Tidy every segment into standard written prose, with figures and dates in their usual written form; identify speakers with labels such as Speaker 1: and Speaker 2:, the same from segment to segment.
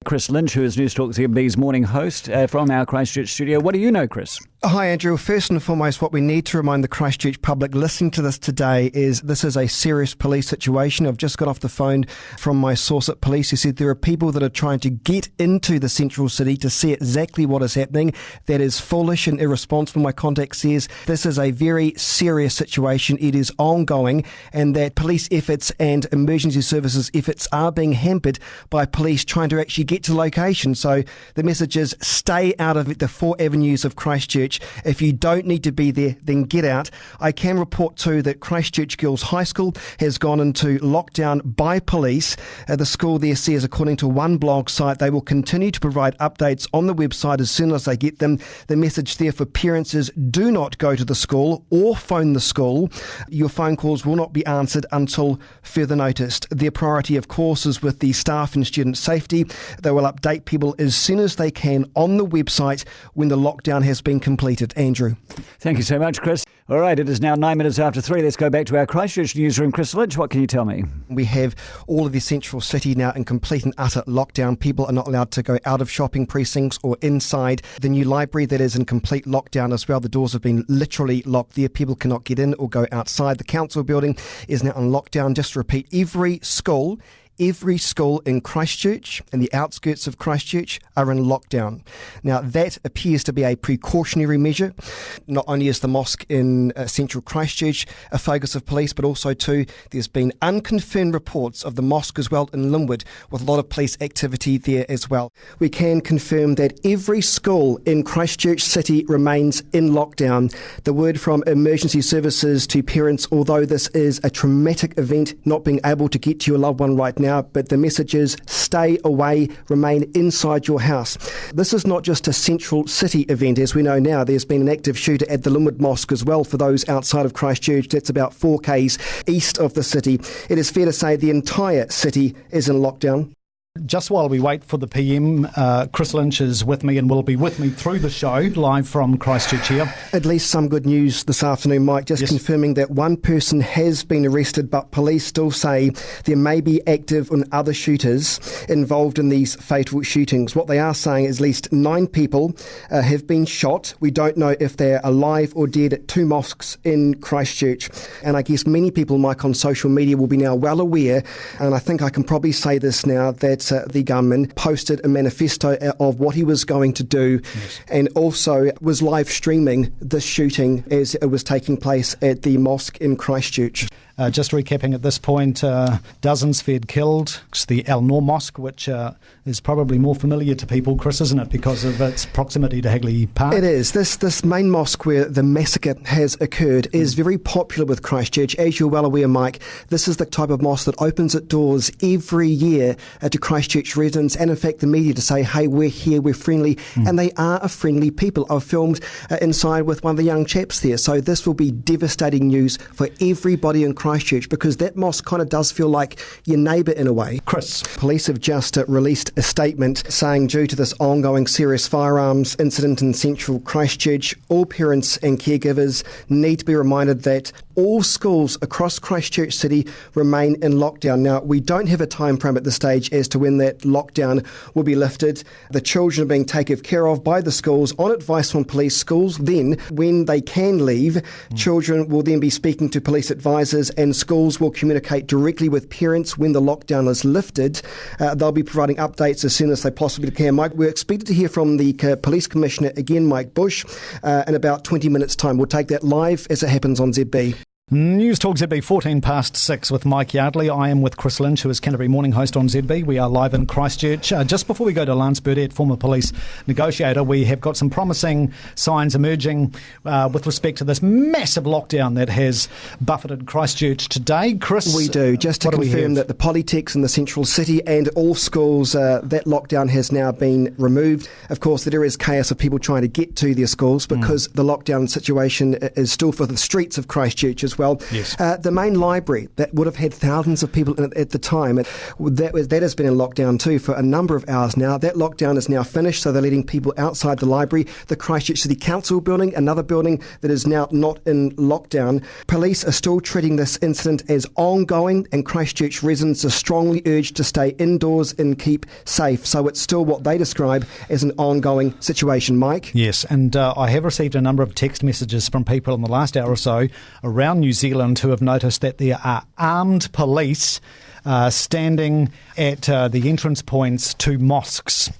Speaker 1: Chris Lynch, who is Newstalk ZB's morning host from our Christchurch studio. What do you know, Chris?
Speaker 2: Hi, Andrew. First and foremost, what we need to remind the Christchurch public listening to this today is this is a serious police situation. I've just got off the phone from my source at police who said there are people that are trying to get into the central city to see exactly what is happening. That is foolish and irresponsible. My contact says this is a very serious situation. It is ongoing, and that police efforts and emergency services efforts are being hampered by police trying to actually get to location. So the message is stay out of the 4 avenues of Christchurch. If you don't need to be there, then get out. I can report too that Christchurch Girls High School has gone into lockdown by police. The school there says, according to one blog site, they will continue to provide updates on the website as soon as they get them. The message there for parents is do not go to the school or phone the school. Your phone calls will not be answered until further noticed. Their priority, of course, is with the staff and student safety. They will update people as soon as they can on the website when the lockdown has been completed. Andrew.
Speaker 1: Thank you so much, Chris. All right, it is now 9 minutes after 3. Let's go back to our Christchurch newsroom. Chris Lynch, what can you tell me?
Speaker 2: We have all of the central city now in complete and utter lockdown. People are not allowed to go out of shopping precincts or inside. The new library that is in complete lockdown as well. The doors have been literally locked there. People cannot get in or go outside. The council building is now on lockdown. Just to repeat, every school in Christchurch and the outskirts of Christchurch are in lockdown. Now, that appears to be a precautionary measure. Not only is the mosque in central Christchurch a focus of police, but also too, there's been unconfirmed reports of the mosque as well in Linwood, with a lot of police activity there as well. We can confirm that every school in Christchurch City remains in lockdown. The word from emergency services to parents, although this is a traumatic event, not being able to get to your loved one right now, but the message is stay away, remain inside your house. This is not just a central city event. As we know now, there's been an active shooter at the Linwood Mosque as well. For those outside of Christchurch, that's about 4 k's east of the city. It is fair to say the entire city is in lockdown.
Speaker 3: Just while we wait for the PM, Chris Lynch is with me and will be with me through the show, live from Christchurch here.
Speaker 2: At least some good news this afternoon, Mike, just confirming that one person has been arrested, but police still say there may be active and other shooters involved in these fatal shootings. What they are saying is at least 9 people have been shot. We don't know if they're alive or dead at 2 mosques in Christchurch. And I guess many people, Mike, on social media will be now well aware, and I think I can probably say this now, that the gunman posted a manifesto of what he was going to do, and also was live streaming this shooting as it was taking place at the mosque in Christchurch.
Speaker 3: Just recapping at this point, dozens fed killed. It's the Al Noor Mosque, which is probably more familiar to people, Chris, isn't it, because of its proximity to Hagley Park?
Speaker 2: It is. This main mosque where the massacre has occurred is very popular with Christchurch. As you're well aware, Mike, this is the type of mosque that opens its doors every year to Christchurch residents and, in fact, the media to say, hey, we're here, we're friendly, and they are a friendly people. I've filmed inside with one of the young chaps there, so this will be devastating news for everybody in Christchurch, because that mosque kind of does feel like your neighbour in a way.
Speaker 3: Chris.
Speaker 2: Police have just released a statement saying due to this ongoing serious firearms incident in central Christchurch, all parents and caregivers need to be reminded that all schools across Christchurch City remain in lockdown. Now, we don't have a time frame at this stage as to when that lockdown will be lifted. The children are being taken care of by the schools on advice from police. Schools then, when they can leave, children will then be speaking to police advisors, and schools will communicate directly with parents when the lockdown is lifted. They'll be providing updates as soon as they possibly can. Mike, we're expected to hear from the Police Commissioner again, Mike Bush, in about 20 minutes' time. We'll take that live as it happens on ZB.
Speaker 3: Newstalk ZB 6 with Mike Yardley. I am with Chris Lynch, who is Canterbury Morning Host on ZB. We are live in Christchurch. Just before we go to Lance Burdett, former police negotiator, we have got some promising signs emerging with respect to this massive lockdown that has buffeted Christchurch today. Chris?
Speaker 2: We do. Just to confirm that the polytechs in the central city and all schools, that lockdown has now been removed. Of course, there is chaos of people trying to get to their schools because the lockdown situation is still for the streets of Christchurch as as well.
Speaker 3: Yes.
Speaker 2: The main library that would have had thousands of people in it at the time, that has been in lockdown too for a number of hours now. That lockdown is now finished, so they're letting people outside the library. The Christchurch City Council building, another building that is now not in lockdown. Police are still treating this incident as ongoing, and Christchurch residents are strongly urged to stay indoors and keep safe. So it's still what they describe as an ongoing situation. Mike?
Speaker 3: Yes, and I have received a number of text messages from people in the last hour or so around New Zealand who have noticed that there are armed police standing at the entrance points to mosques.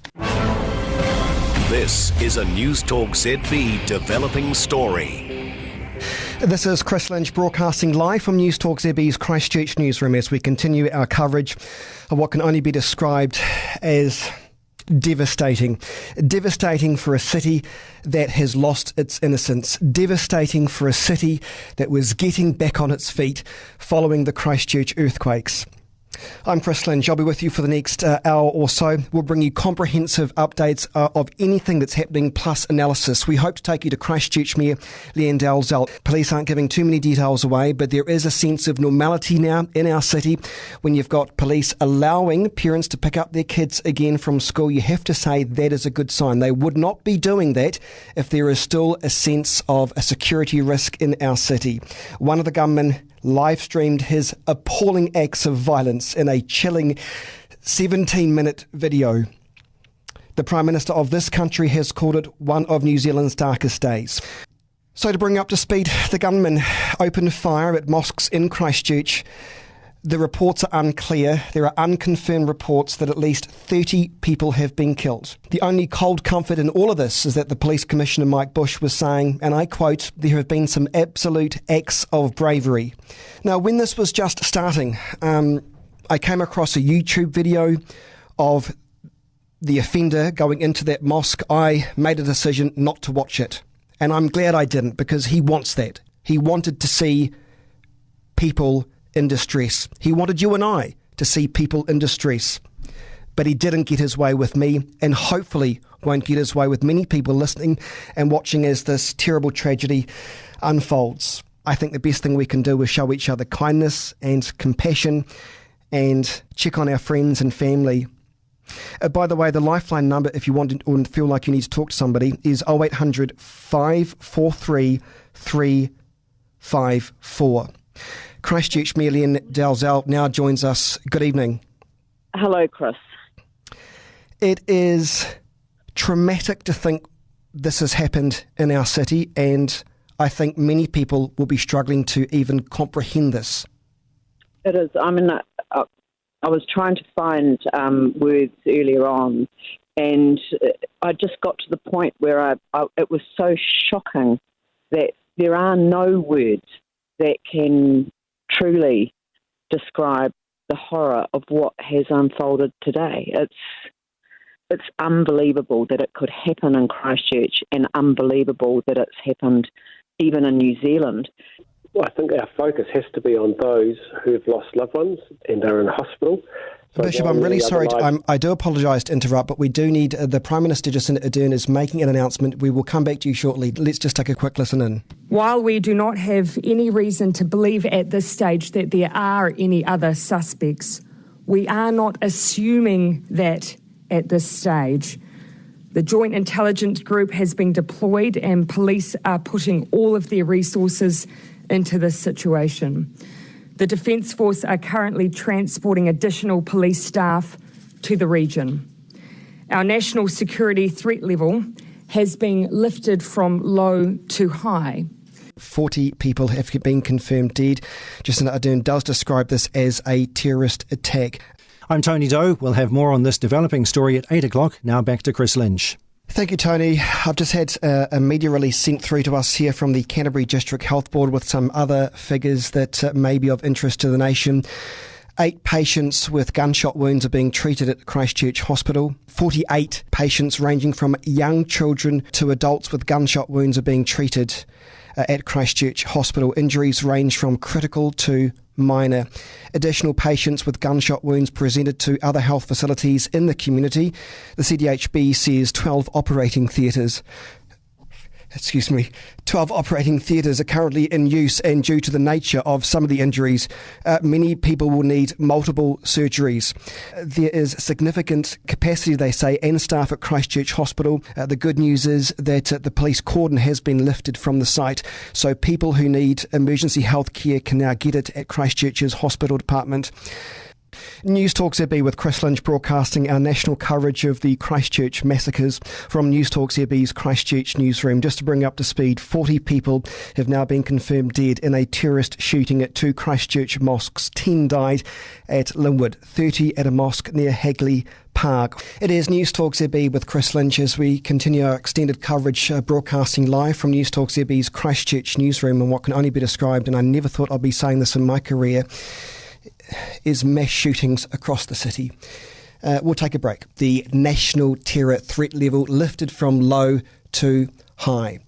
Speaker 4: This is a News Talk ZB developing story.
Speaker 2: This is Chris Lynch broadcasting live from News Talk ZB's Christchurch newsroom as we continue our coverage of what can only be described as devastating. Devastating for a city that has lost its innocence. Devastating for a city that was getting back on its feet following the Christchurch earthquakes. I'm Chris Lynch. I'll be with you for the next hour or so. We'll bring you comprehensive updates of anything that's happening, plus analysis. We hope to take you to Christchurch Mayor Leanne Dalzell. Police aren't giving too many details away, but there is a sense of normality now in our city when you've got police allowing parents to pick up their kids again from school. You have to say that is a good sign. They would not be doing that if there is still a sense of a security risk in our city. One of the gunmen live streamed his appalling acts of violence in a chilling 17-minute video. The Prime Minister of this country has called it one of New Zealand's darkest days. So to bring you up to speed, the gunman opened fire at mosques in Christchurch. The reports are unclear. There are unconfirmed reports that at least 30 people have been killed. The only cold comfort in all of this is that the Police Commissioner Mike Bush was saying, and I quote, "There have been some absolute acts of bravery." Now, when this was just starting, I came across a YouTube video of the offender going into that mosque. I made a decision not to watch it. And I'm glad I didn't, because he wants that. He wanted to see people in distress. He wanted you and I to see people in distress. But he didn't get his way with me, and hopefully won't get his way with many people listening and watching as this terrible tragedy unfolds. I think the best thing we can do is show each other kindness and compassion and check on our friends and family. By the way, the Lifeline number, if you want to, or feel like you need to talk to somebody, is 0800 543 354. Christchurch Mayor Leanne Dalzell now joins us. Good evening.
Speaker 5: Hello, Chris.
Speaker 2: It is traumatic to think this has happened in our city, and I think many people will be struggling to even comprehend this.
Speaker 5: It is. I mean, I was trying to find words earlier on, and I just got to the point where it was so shocking that there are no words that can truly describe the horror of what has unfolded today. It's unbelievable that it could happen in Christchurch, and unbelievable that it's happened even in New Zealand.
Speaker 6: Well, I think our focus has to be on those who've lost loved ones and are in hospital. So
Speaker 2: Bishop, I'm really sorry. I do apologise to interrupt, but we do need the Prime Minister, Jacinda Ardern, is making an announcement. We will come back to you shortly. Let's just take a quick listen in.
Speaker 7: While we do not have any reason to believe at this stage that there are any other suspects, we are not assuming that at this stage. The Joint Intelligence Group has been deployed, and police are putting all of their resources into this situation. The Defence Force are currently transporting additional police staff to the region. Our national security threat level has been lifted from low to high.
Speaker 2: 40 people have been confirmed dead. Jacinda Ardern does describe this as a terrorist attack.
Speaker 8: I'm Tony Doe. We'll have more on this developing story at 8 o'clock. Now back to Chris Lynch.
Speaker 2: Thank you, Tony. I've just had a media release sent through to us here from the Canterbury District Health Board with some other figures that may be of interest to the nation. 8 patients with gunshot wounds are being treated at Christchurch Hospital. 48 patients ranging from young children to adults with gunshot wounds are being treated at Christchurch Hospital. Injuries range from critical to minor. Additional patients with gunshot wounds presented to other health facilities in the community. The CDHB says 12 operating theatres 12 operating theatres are currently in use, and due to the nature of some of the injuries, many people will need multiple surgeries. There is significant capacity, they say, and staff at Christchurch Hospital. The good news is that the police cordon has been lifted from the site, so people who need emergency health care can now get it at Christchurch's hospital department. News Talk ZB with Chris Lynch broadcasting our national coverage of the Christchurch massacres from News Talk ZB's Christchurch newsroom. Just to bring up to speed, 40 people have now been confirmed dead in a terrorist shooting at 2 Christchurch mosques. 10 died at Linwood, 30 at a mosque near Hagley Park. It is News Talk ZB with Chris Lynch as we continue our extended coverage broadcasting live from News Talk ZB's Christchurch newsroom, and what can only be described, and I never thought I'd be saying this in my career, is mass shootings across the city. We'll take a break. The national terror threat level lifted from low to high.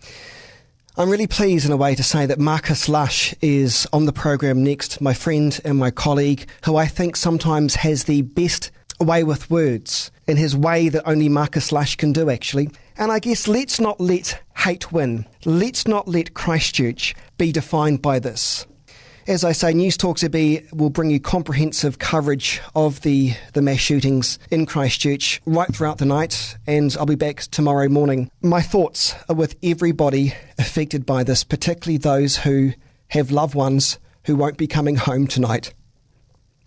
Speaker 2: I'm really pleased in a way to say that Marcus Lush is on the program next, my friend and my colleague, who I think sometimes has the best way with words in his way that only Marcus Lush can do, actually. And I guess let's not let hate win. Let's not let Christchurch be defined by this. As I say, News Talk ZB will bring you comprehensive coverage of the mass shootings in Christchurch right throughout the night, and I'll be back tomorrow morning. My thoughts are with everybody affected by this, particularly those who have loved ones who won't be coming home tonight.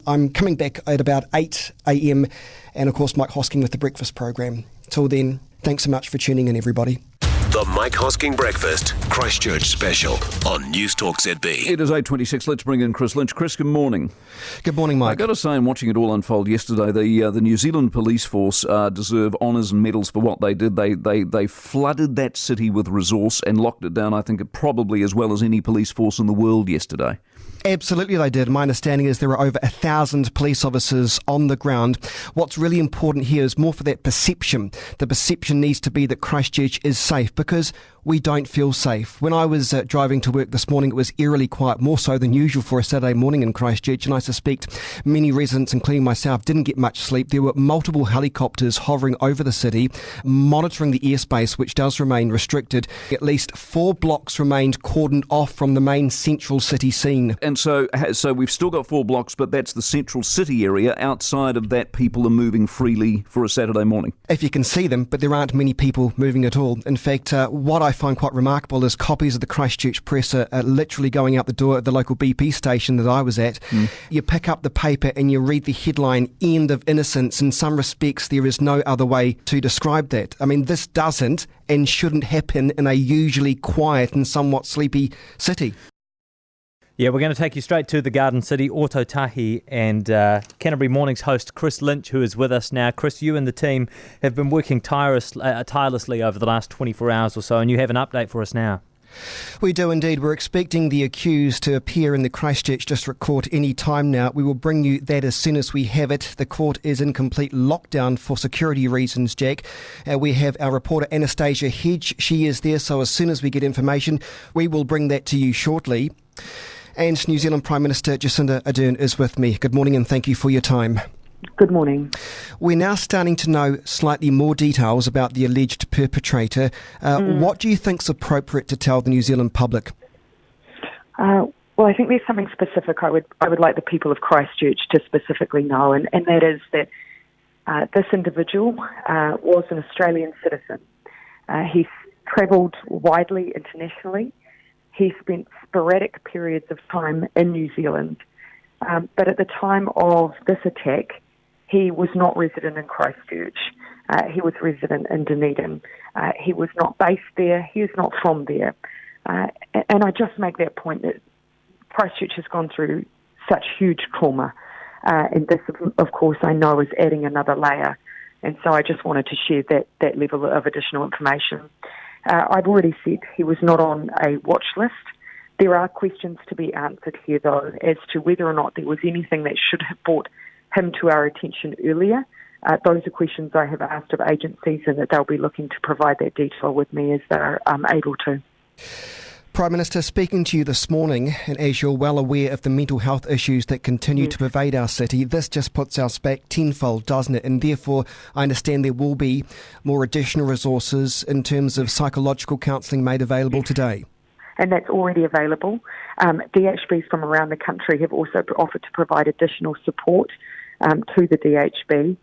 Speaker 2: I'm coming back at about 8 a.m, and of course Mike Hosking with the breakfast program. Till then, thanks so much for tuning in, everybody.
Speaker 4: The Mike Hosking Breakfast, Christchurch Special on News Talk ZB.
Speaker 1: It is 8:26. Let's bring in Chris Lynch. Chris, good morning.
Speaker 2: Good morning, Mike.
Speaker 1: I've got to say, in watching it all unfold yesterday, the New Zealand Police Force deserve honours and medals for what they did. They flooded that city with resource and locked it down, I think, probably as well as any police force in the world yesterday.
Speaker 2: Absolutely they did. My understanding is there were over 1,000 police officers on the ground. What's really important here is more for that perception. The perception needs to be that Christchurch is safe, because we don't feel safe. When I was driving to work this morning, it was eerily quiet, more so than usual for a Saturday morning in Christchurch, and I suspect many residents, including myself, didn't get much sleep. There were multiple helicopters hovering over the city, monitoring the airspace, which does remain restricted. At least 4 blocks remained cordoned off from the main central city scene.
Speaker 1: And so we've still got 4 blocks, but that's the central city area. Outside of that, people are moving freely for a Saturday morning.
Speaker 2: If you can see them, but there aren't many people moving at all. In fact, what I find quite remarkable is copies of the Christchurch Press are literally going out the door at the local BP station that I was at. You pick up the paper and you read the headline, "End of Innocence." In some respects, there is no other way to describe that. I mean, this doesn't and shouldn't happen in a usually quiet and somewhat sleepy city.
Speaker 9: Yeah, we're going to take you straight to the Garden City, Ōtautahi, and Canterbury Morning's host, Chris Lynch, who is with us now. Chris, you and the team have been working tirelessly over the last 24 hours or so, and you have an update for us now.
Speaker 2: We do indeed. We're expecting the accused to appear in the Christchurch District Court any time now. We will bring you that as soon as we have it. The court is in complete lockdown for security reasons, Jack. We have our reporter Anastasia Hedge. She is there, so as soon as we get information, we will bring that to you shortly. And New Zealand Prime Minister Jacinda Ardern is with me. Good morning and thank you for your time.
Speaker 5: Good morning.
Speaker 2: We're now starting to know slightly more details about the alleged perpetrator. What do you think is appropriate to tell the New Zealand public?
Speaker 10: Well, I think there's something specific I would like the people of Christchurch to specifically know, and that is that this individual was an Australian citizen. He's travelled widely internationally. He spent sporadic periods of time in New Zealand. But at the time of this attack, he was not resident in Christchurch. He was resident in Dunedin. He was not based there. He was not from there. And I just make that point that Christchurch has gone through such huge trauma. And this, of course, I know is adding another layer. And so I just wanted to share that level of additional information. I've already said he was not on a watch list. There are questions to be answered here, though, as to whether or not there was anything that should have brought him to our attention earlier. Those are questions I have asked of agencies, and that they'll be looking to provide that detail with me as they're able to.
Speaker 2: Prime Minister, speaking to you this morning, and as you're well aware of the mental health issues that continue to pervade our city, this just puts us back tenfold, doesn't it? And therefore, I understand there will be more additional resources in terms of psychological counselling made available today.
Speaker 10: And that's already available. DHBs from around the country have also offered to provide additional support to the DHB.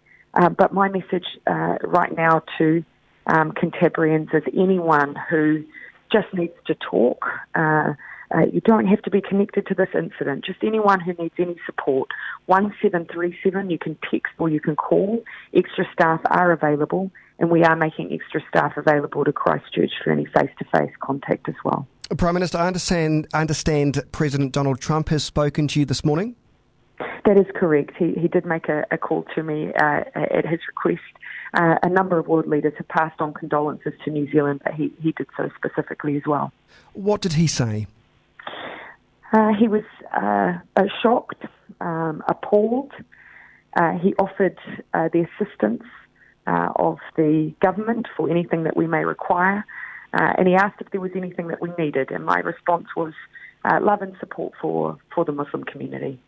Speaker 10: But my message right now to Cantabrians is anyone who just needs to talk. You don't have to be connected to this incident. Just anyone who needs any support. 1737, you can text or you can call. Extra staff are available, and we are making extra staff available to Christchurch for any face-to-face contact as well.
Speaker 2: Prime Minister, I understand President Donald Trump has spoken to you this morning?
Speaker 10: That is correct. He did make a call to me at his request. A number of world leaders have passed on condolences to New Zealand, but he did so specifically as well.
Speaker 2: What did he say?
Speaker 10: He was shocked, appalled. He offered the assistance of the government for anything that we may require, and he asked if there was anything that we needed, and my response was love and support for the Muslim community.